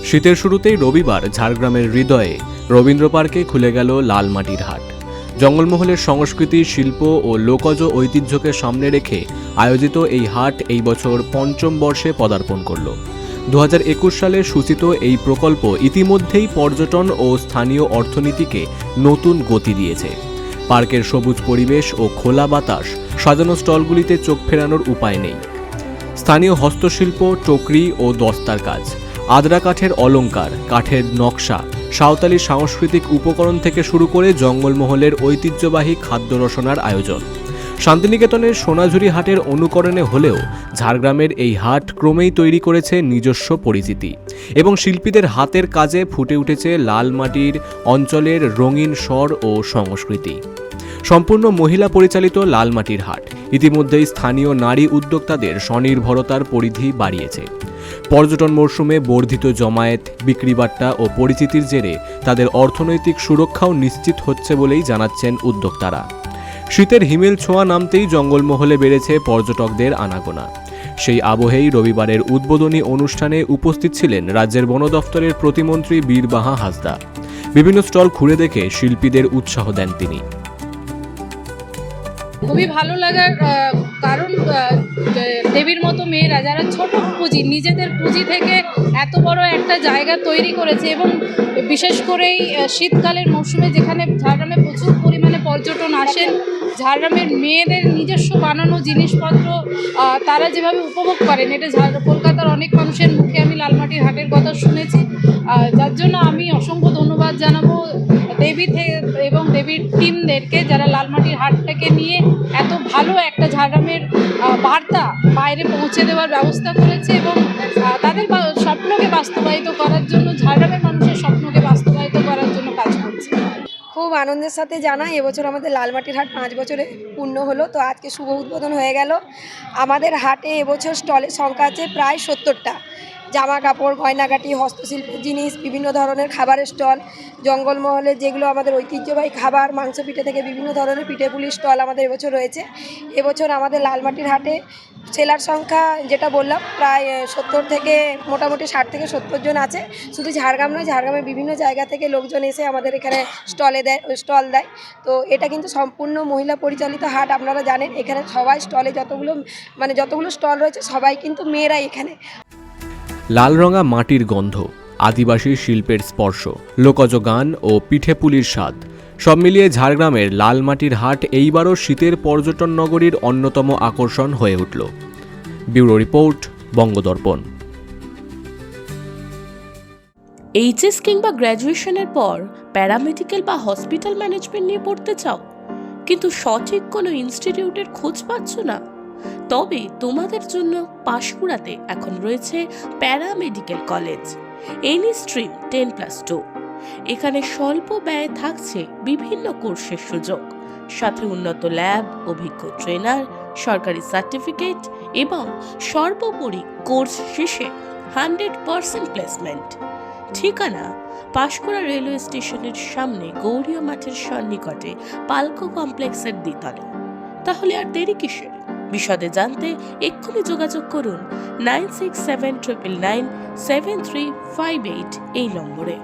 শীতের শুরুতেই রবিবার ঝাড়গ্রামের হৃদয়ে রবীন্দ্র পার্কে খুলে গেল লালমাটির হাট। জঙ্গলমহলের সংস্কৃতি, শিল্প ও লোকজ ঐতিহ্যকে সামনে রেখে আয়োজিত এই হাট এই বছর পঞ্চম বর্ষে পদার্পণ করল। 2021 সালে সূচিত এই প্রকল্প ইতিমধ্যেই পর্যটন ও স্থানীয় অর্থনীতিকে নতুন গতি দিয়েছে। পার্কের সবুজ পরিবেশ ও খোলা বাতাস, সাজানো স্টলগুলিতে চোখ ফেরানোর উপায় নেই। স্থানীয় হস্তশিল্প, টকরি ও দস্তার কাজ, আদ্রা কাঠের অলংকার, কাঠের নকশা, সাঁওতালি সাংস্কৃতিক উপকরণ থেকে শুরু করে জঙ্গলমহলের ঐতিহ্যবাহী খাদ্য রসনার আয়োজন শান্তিনিকেতনের সোনাঝুরি হাটের অনুকরণে হলেও ঝাড়গ্রামের এই হাট ক্রমেই তৈরি করেছে নিজস্ব পরিচিতি এবং শিল্পীদের হাতের কাজে ফুটে উঠেছে লাল মাটির অঞ্চলের রঙিন স্বর ও সংস্কৃতি। সম্পূর্ণ মহিলা পরিচালিত লালমাটির হাট ইতিমধ্যেই স্থানীয় নারী উদ্যোক্তাদের স্বনির্ভরতার পরিধি বাড়িয়েছে। পর্যটন মরশুমে বর্ধিত জমায়েত, বিক্রিবাট্টা ও পরিচিতির জেরে তাদের অর্থনৈতিক সুরক্ষাও নিশ্চিত হচ্ছে বলেই জানাচ্ছেন উদ্যোক্তারা। শীতের হিমেল ছোঁয়া নামতেই জঙ্গলমহলে বেড়েছে পর্যটকদের আনাগোনা। সেই আবহেই রবিবারের উদ্বোধনী অনুষ্ঠানে উপস্থিত ছিলেন রাজ্যের বন দফতরের প্রতিমন্ত্রী বীরবাহা হাসদা। বিভিন্ন স্টল ঘুরে দেখে শিল্পীদের উৎসাহ দেন তিনি। খুবই ভালো লাগার কারণ দেবীর মতো মেয়েরা যারা ছোট পুঁজি, নিজেদের পুঁজি থেকে এত বড় একটা জায়গা তৈরি করেছে এবং বিশেষ করেই শীতকালের মৌসুমে যেখানে ঝাড়গ্রামে প্রচুর পরিমাণে পর্যটন আসেন, ঝাড়গ্রামের মেয়েদের নিজস্ব বানানো জিনিসপত্র তারা যেভাবে উপভোগ করেন, এটা কলকাতার অনেক মানুষের মুখে আমি লালমাটির হাটের কথা শুনেছি। যার জন্য আমি অসংখ্য ধন্যবাদ জানাবো দেবী এবং দেবীর টিমদেরকে, যারা লালমাটির হাটটাকে নিয়ে এত ভালো একটা ঝাড়গ্রামের বার্তা বাইরে পৌঁছে দেওয়ার ব্যবস্থা করেছে এবং তাদের স্বপ্নকে বাস্তবায়িত করার জন্য, ঝাড়গ্রামের মানুষের স্বপ্নকে বাস্তবায়িত করার জন্য কাজ করছে। খুব আনন্দের সাথে জানাই এবছর আমাদের লালমাটির হাট 5 বছরে পূর্ণ হলো, তো আজকে শুভ উদ্বোধন হয়ে গেল। আমাদের হাটে এবছর স্টলের সংখ্যা আছে প্রায় 70টা। জামা কাপড়, গয়নাগাটি, হস্তশিল্পের জিনিস, বিভিন্ন ধরনের খাবারের স্টল, জঙ্গলমহলের যেগুলো আমাদের ঐতিহ্যবাহী খাবার, মাংস পিঠে থেকে বিভিন্ন ধরনের পিঠেপুলির স্টল আমাদের এবছর রয়েছে। এবছর আমাদের লালমাটির হাটে সেলার সংখ্যা যেটা বললাম প্রায় 70 থেকে মোটামুটি 60 থেকে 70 জন আছে। শুধু ঝাড়গ্রাম নয়, ঝাড়গ্রামের বিভিন্ন জায়গা থেকে লোকজন এসে আমাদের এখানে স্টল দেয়। তো এটা কিন্তু সম্পূর্ণ মহিলা পরিচালিত হাট। আপনারা জানেন এখানে সবাই স্টলে যতগুলো স্টল রয়েছে সবাই কিন্তু মেয়েরাই এখানে। লালরঙা মাটির গন্ধ, আদিবাসী শিল্পের স্পর্শ, লোকজ গান ও পিঠেপুলির স্বাদ, সব মিলিয়ে ঝাড়গ্রামের লালমাটির হাট এইবারও শীতের পর্যটন নগরীর অন্যতম আকর্ষণ হয়ে উঠল। Bureau report, বঙ্গদর্পণ। এইচএস কিংবা গ্র্যাজুয়েশনের পর প্যারামেডিক্যাল বা হসপিটাল ম্যানেজমেন্ট নিয়ে পড়তে চাও, কিন্তু সঠিক কোনো ইনস্টিটিউটের খোঁজ পাচ্ছ না? তবে তোমাদের জন্য পাঁশকুড়াতে এখন রয়েছে প্যারামেডিক্যাল কলেজ, এনি স্ট্রিম 10+2। এখানে স্বল্প ব্যয়ে থাকছে বিভিন্ন কোর্সের সুযোগ, সাথে উন্নত ল্যাব, অভিজ্ঞ ট্রেনার, সরকারি সার্টিফিকেট এবং সর্বোপরি কোর্স শেষে 100% প্লেসমেন্ট। ঠিকানা পাঁশকুড়া রেলওয়ে স্টেশনের সামনে গৌরীয় মাঠের সন্নিকটে পালকো কমপ্লেক্সের দ্বিতলে। তাহলে আর দেরি কিসের? বিশদে জানতে এক্ষুনি যোগাযোগ করুন 9679997358 এই নম্বরে।